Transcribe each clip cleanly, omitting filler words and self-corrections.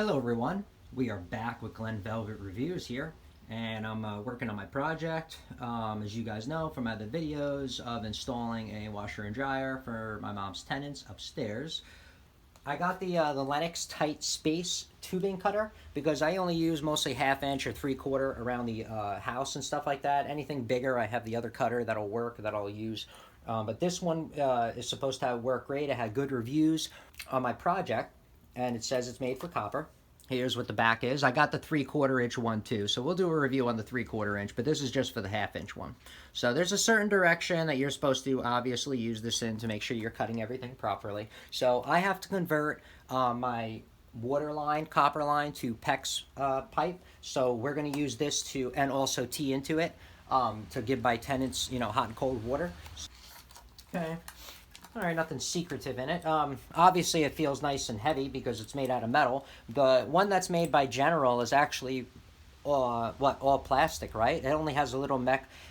Hello everyone, we are back with Glenn Velvet Reviews here, and I'm working on my project, as you guys know from other videos, of installing a washer and dryer for my mom's tenants upstairs. I got the LENOX tight space tubing cutter because I only use mostly 1/2 inch or 3/4 around the house and stuff like that. Anything bigger, I have the other cutter that'll work, that I'll use. But this one is supposed to work great. It had good reviews on my project, and it says it's made for copper. Here's what the back is. I got the 3/4 inch one too, so we'll do a review on the 3/4 inch, but this is just for the 1/2 inch one. So there's a certain direction that you're supposed to obviously use this in to make sure you're cutting everything properly. So I have to convert my water line, copper line, to PEX pipe. So we're going to use this to, and also tee into it to give my tenants, hot and cold water. Okay. All right, nothing secretive in it. Obviously, it feels nice and heavy because it's made out of metal. The one that's made by General is actually all plastic, right? It only has a little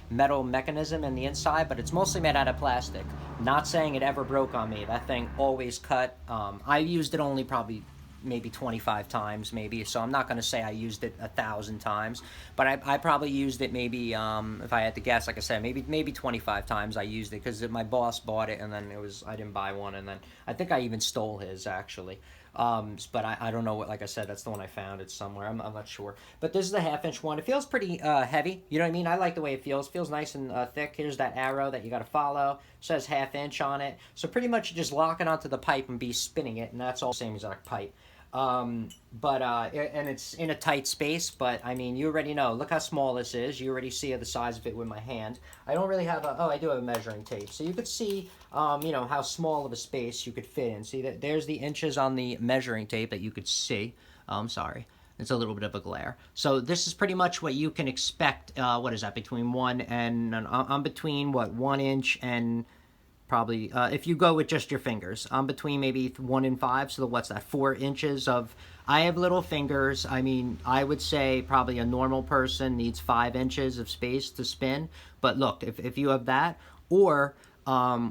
metal mechanism in the inside, but it's mostly made out of plastic. Not saying it ever broke on me. That thing always cut. I used it only probably maybe 25 times, maybe. So I'm not going to say I used it 1,000 times, but I probably used it maybe, if I had to guess, like I said, maybe 25 times I used it because my boss bought it, and then I didn't buy one, and then I think I even stole his actually. But I don't know what, like I said, that's the one I found. It's somewhere. I'm not sure. But this is the 1/2 inch one. It feels pretty heavy. You know what I mean? I like the way it feels. It feels nice and thick. Here's that arrow that you got to follow. It says 1/2 inch on it. So pretty much you just lock it onto the pipe and be spinning it, and that's all the same exact pipe. And it's in a tight space, but I mean, you already know, look how small this is. You already see the size of it with my hand. I don't really have I do have a measuring tape. So you could see, how small of a space you could fit in. See that there's the inches on the measuring tape that you could see. I'm sorry. It's a little bit of a glare. So this is pretty much what you can expect. What is that? Between I'm between 1 inch and probably, if you go with just your fingers, I'm between maybe 1 and 5, so what's that, 4 inches of, I have little fingers. I mean, I would say probably a normal person needs 5 inches of space to spin, but look, if you have that, or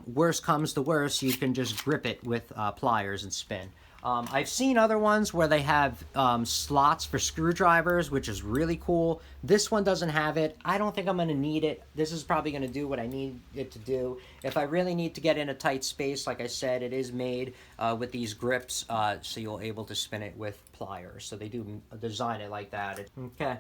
worst comes to worst, you can just grip it with pliers and spin. I've seen other ones where they have slots for screwdrivers, which is really cool. This one doesn't have it. I don't think I'm going to need it. This is probably going to do what I need it to do. If I really need to get in a tight space, like I said, it is made with these grips, so you'll able to spin it with pliers. So they do design it like that. Okay.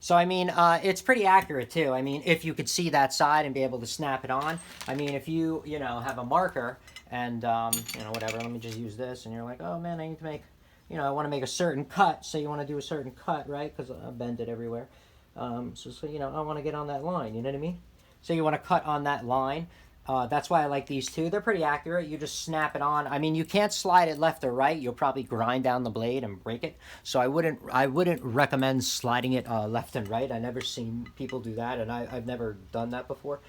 So, I mean, it's pretty accurate, too. I mean, if you could see that side and be able to snap it on. I mean, if you, have a marker and, whatever, let me just use this, and you're like, oh, man, I need to make, I want to make a certain cut. Say you want to do a certain cut, right? Because I bend it everywhere. I want to get on that line, you know what I mean? So you want to cut on that line. That's why I like these two. They're pretty accurate. You just snap it on. I mean, you can't slide it left or right. You'll probably grind down the blade and break it. So I wouldn't recommend sliding it left and right. I've never seen people do that, and I've never done that before.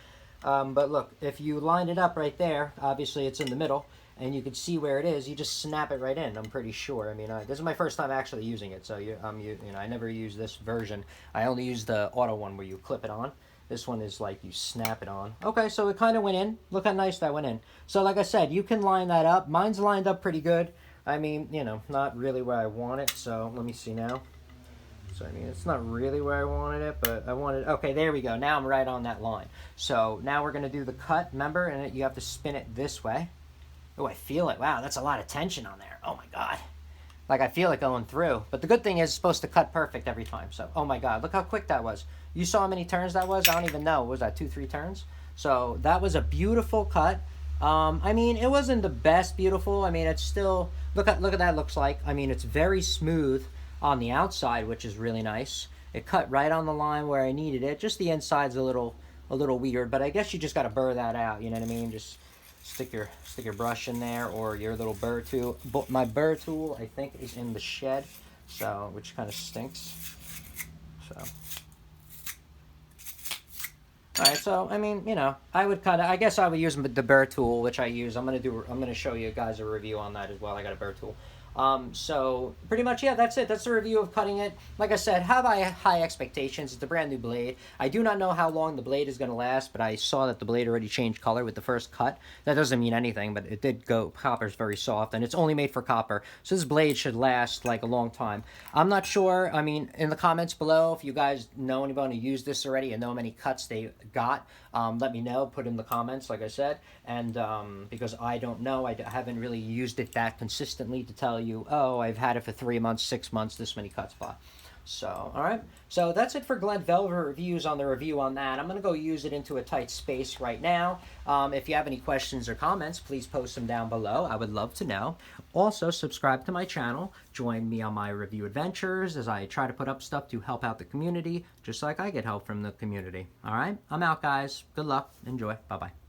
But look, if you line it up right there, obviously it's in the middle, and you can see where it is. You just snap it right in. I'm pretty sure. I mean, this is my first time actually using it, so I never use this version. I only use the auto one where you clip it on. This one is like you snap it on. Okay, so it kind of went in. Look how nice that went in. So like I said, you can line that up. Mine's lined up pretty good. I mean, not really where I want it. So let me see now. So I mean, it's not really where I wanted it, but I wanted, okay, there we go. Now I'm right on that line. So now we're going to do the cut, remember? And you have to spin it this way. Oh, I feel it. Wow, that's a lot of tension on there. Oh my God. Like I feel it going through. But the good thing is it's supposed to cut perfect every time. So, oh my God, look how quick that was. You saw how many turns that was? I don't even know. Was that 2-3 turns? So that was a beautiful cut. I mean, it wasn't the best beautiful. I mean, it's still, look at that looks like. I mean, it's very smooth on the outside, which is really nice. It cut right on the line where I needed it. Just the inside's a little weird, but I guess you just got to burr that out. You know what I mean? Just stick your brush in there, or your little burr tool. But my burr tool, I think, is in the shed, so which kind of stinks. So, all right. So I mean, I guess I would use the burr tool, which I use. I'm gonna show you guys a review on that as well. I got a burr tool. So pretty much, yeah, that's it. That's the review of cutting it. Like I said, have high expectations. It's a brand new blade. I do not know how long the blade is going to last, but I saw that the blade already changed color with the first cut. That doesn't mean anything, but it did go. Copper's very soft, and it's only made for copper, so this blade should last like a long time. I'm not sure. I mean, in the comments below, if you guys know anybody who used this already and know how many cuts they got, let me know. Put in the comments, like I said, and because I don't know, I haven't really used it that consistently to tell you, oh, I've had it for 3 months, 6 months, this many cuts by. So, all right. So that's it for Glen Velvet reviews on the review on that. I'm going to go use it into a tight space right now. If you have any questions or comments, please post them down below. I would love to know. Also, subscribe to my channel. Join me on my review adventures as I try to put up stuff to help out the community, just like I get help from the community. All right? I'm out, guys. Good luck. Enjoy. Bye-bye.